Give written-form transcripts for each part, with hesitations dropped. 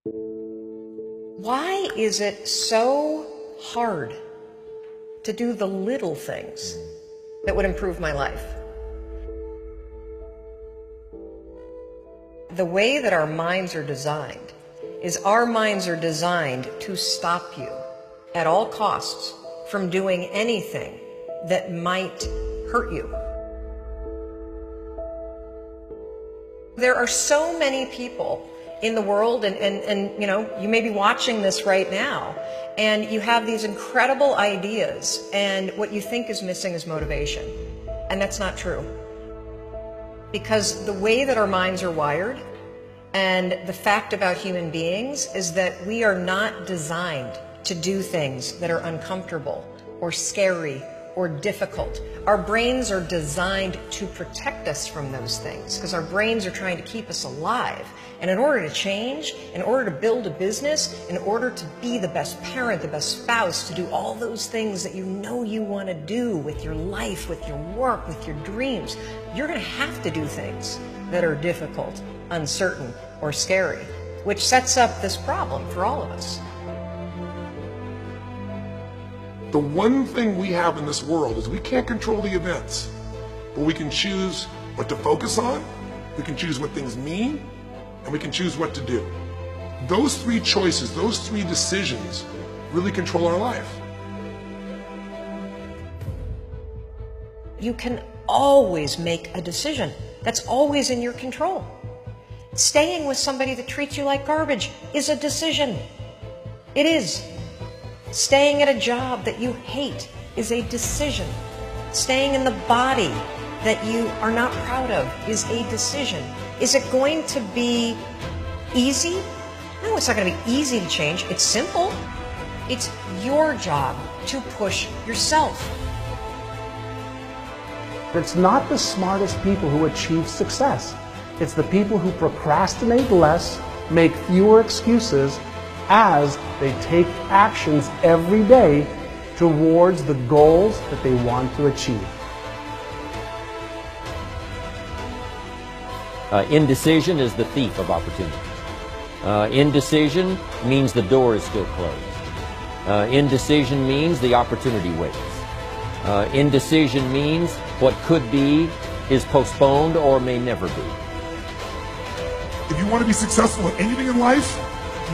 Why is it so hard to do the little things that would improve my life? The way that our minds are designed is our minds are designed to stop you at all costs from doing anything that might hurt you. There are so many people in the world, and you know, you may be watching this right now, and you have these incredible ideas, and what you think is missing is motivation. And that's not true. Because the way that our minds are wired, and the fact about human beings, is that we are not designed to do things that are uncomfortable or scary or difficult. Our brains are designed to protect us from those things because our brains are trying to keep us alive. And in order to change, in order to build a business, in order to be the best parent, the best spouse, to do all those things that you know you want to do with your life, with your work, with your dreams, you're going to have to do things that are difficult, uncertain, or scary, which sets up this problem for all of us. The one thing we have in this world is we can't control the events, but we can choose what to focus on, we can choose what things mean, and we can choose what to do. Those three choices, those three decisions really control our life. You can always make a decision. That's always in your control. Staying with somebody that treats you like garbage is a decision. It is. Staying at a job that you hate is a decision. Staying in the body that you are not proud of is a decision. Is it going to be easy? No, it's not going to be easy to change. It's simple. It's your job to push yourself. It's not the smartest people who achieve success. It's the people who procrastinate less, make fewer excuses, as they take actions every day towards the goals that they want to achieve. Indecision is the thief of opportunity. Indecision means the door is still closed. Indecision means the opportunity waits. Indecision means what could be is postponed or may never be. If you want to be successful at anything in life,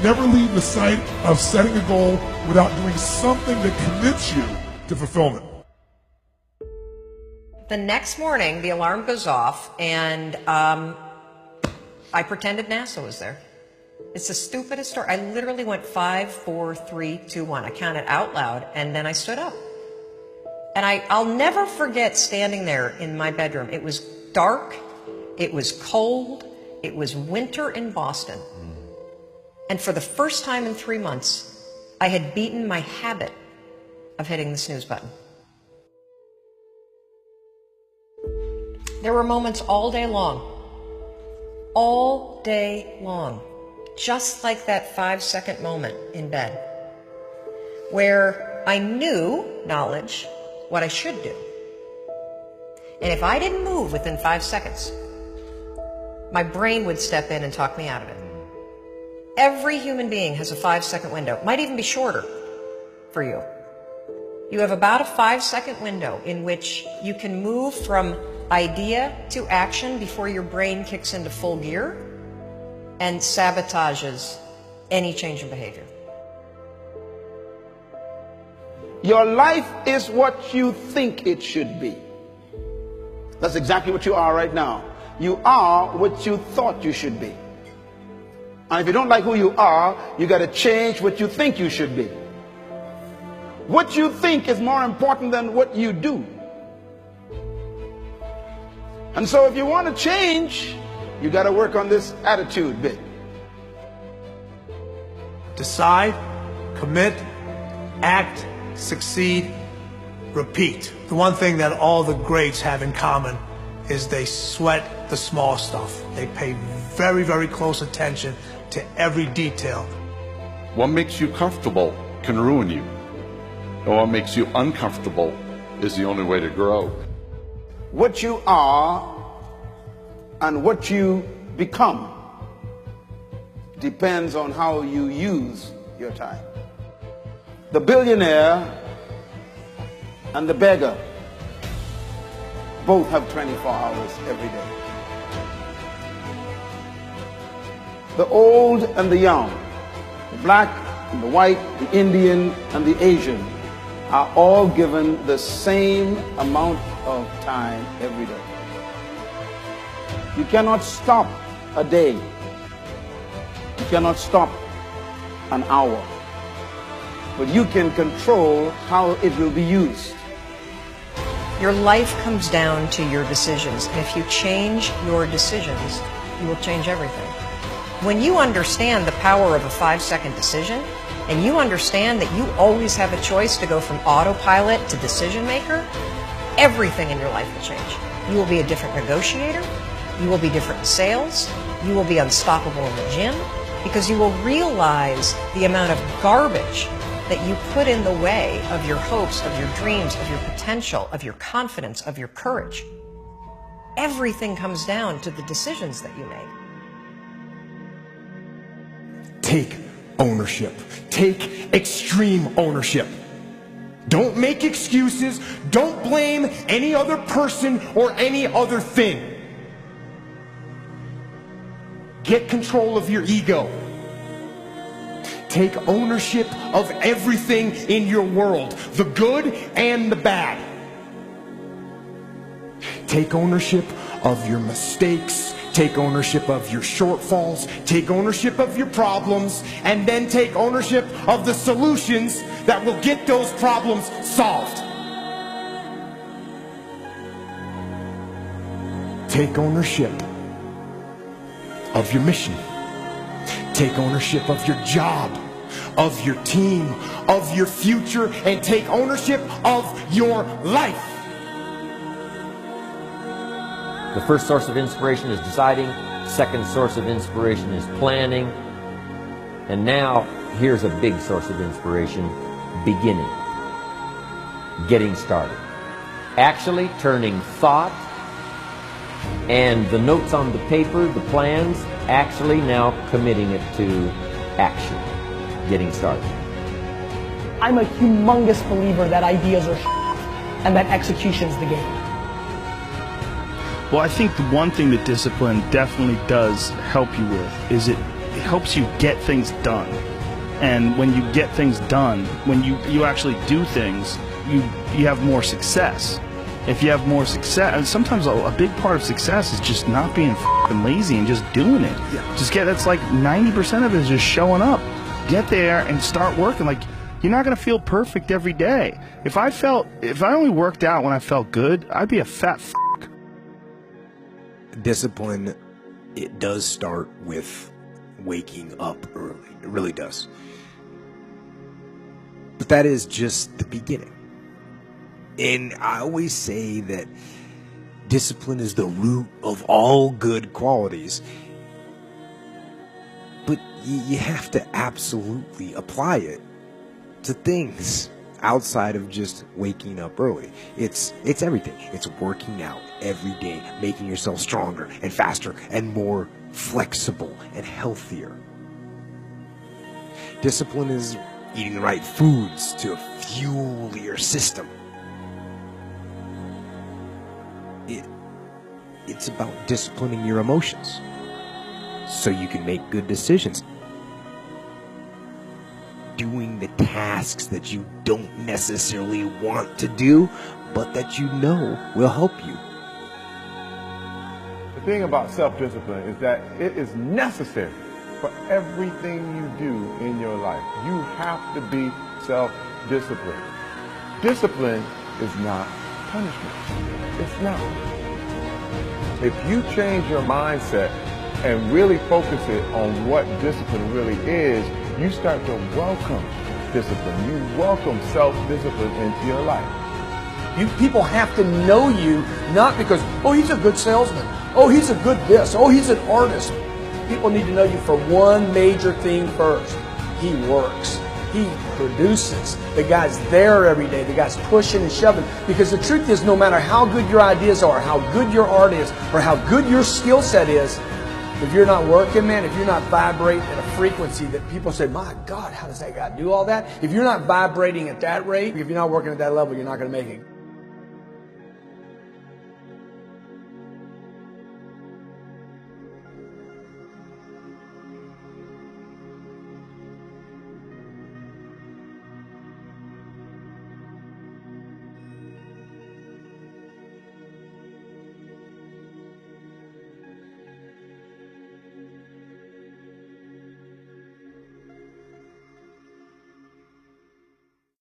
never leave the sight of setting a goal without doing something that commits you to fulfillment. The next morning, the alarm goes off, and I pretended NASA was there. It's the stupidest story. I literally went 5, 4, 3, 2, 1. I counted out loud, and then I stood up. And I'll never forget standing there in my bedroom. It was dark, it was cold, it was winter in Boston. And for the first time in 3 months, I had beaten my habit of hitting the snooze button. There were moments all day long, just like that 5-second moment in bed, where I knew, knowledge, what I should do. And if I didn't move within 5 seconds, my brain would step in and talk me out of it. Every human being has a 5-second window. It might even be shorter for you. You have about a 5-second window in which you can move from idea to action before your brain kicks into full gear and sabotages any change in behavior. Your life is what you think it should be. That's exactly what you are right now. You are what you thought you should be. And if you don't like who you are, you got to change what you think you should be. What you think is more important than what you do. And so if you want to change, you got to work on this attitude bit. Decide, commit, act, succeed, repeat. The one thing that all the greats have in common is they sweat the small stuff. They pay very, very close attention to every detail. What makes you comfortable can ruin you. And what makes you uncomfortable is the only way to grow. What you are and what you become depends on how you use your time. The billionaire and the beggar both have 24 hours every day. The old and the young, the black and the white, the Indian and the Asian are all given the same amount of time every day. You cannot stop a day. You cannot stop an hour. But you can control how it will be used. Your life comes down to your decisions. And if you change your decisions, you will change everything. When you understand the power of a 5-second decision, and you understand that you always have a choice to go from autopilot to decision maker, everything in your life will change. You will be a different negotiator. You will be different in sales. You will be unstoppable in the gym, because you will realize the amount of garbage that you put in the way of your hopes, of your dreams, of your potential, of your confidence, of your courage. Everything comes down to the decisions that you make. Take ownership. Take extreme ownership. Don't make excuses. Don't blame any other person or any other thing. Get control of your ego. Take ownership of everything in your world, the good and the bad. Take ownership of your mistakes. Take ownership of your shortfalls. Take ownership of your problems. And then take ownership of the solutions that will get those problems solved. Take ownership of your mission. Take ownership of your job, of your team, of your future, and take ownership of your life. The first source of inspiration is deciding. Second source of inspiration is planning. And now, here's a big source of inspiration: beginning. Getting started. Actually turning thought and the notes on the paper, the plans, actually now committing it to action. Getting started. I'm a humongous believer that ideas are and that execution's the game. Well, I think the one thing that discipline definitely does help you with is it helps you get things done. And when you get things done, when you actually do things, you have more success. If you have more success, and sometimes a big part of success is just not being f***ing lazy and just doing it. Yeah. That's like 90% of it is just showing up. Get there and start working. Like, you're not going to feel perfect every day. If I only worked out when I felt good, I'd be a fat f***. Discipline, it does start with waking up early. It really does. But that is just the beginning. And I always say that discipline is the root of all good qualities. But you have to absolutely apply it to things outside of just waking up early. It's everything. It's working out every day, making yourself stronger and faster and more flexible and healthier. Discipline is eating the right foods to fuel your system. It's about disciplining your emotions so you can make good decisions. Doing the tasks that you don't necessarily want to do, but that you know will help you. The thing about self-discipline is that it is necessary for everything you do in your life. You have to be self-disciplined. Discipline is not punishment. It's not. If you change your mindset and really focus it on what discipline really is, you start to welcome discipline. You welcome self-discipline into your life. People have to know you, not because, oh, he's a good salesman. Oh, he's a good this. Oh, he's an artist. People need to know you for one major thing first. He works. He produces. The guy's there every day. The guy's pushing and shoving. Because the truth is, no matter how good your ideas are, how good your art is, or how good your skill set is, If you're not working, man, if you're not vibrating at a frequency that people say, my God, how does that guy do all that? If you're not vibrating at that rate, if you're not working at that level, you're not going to make it.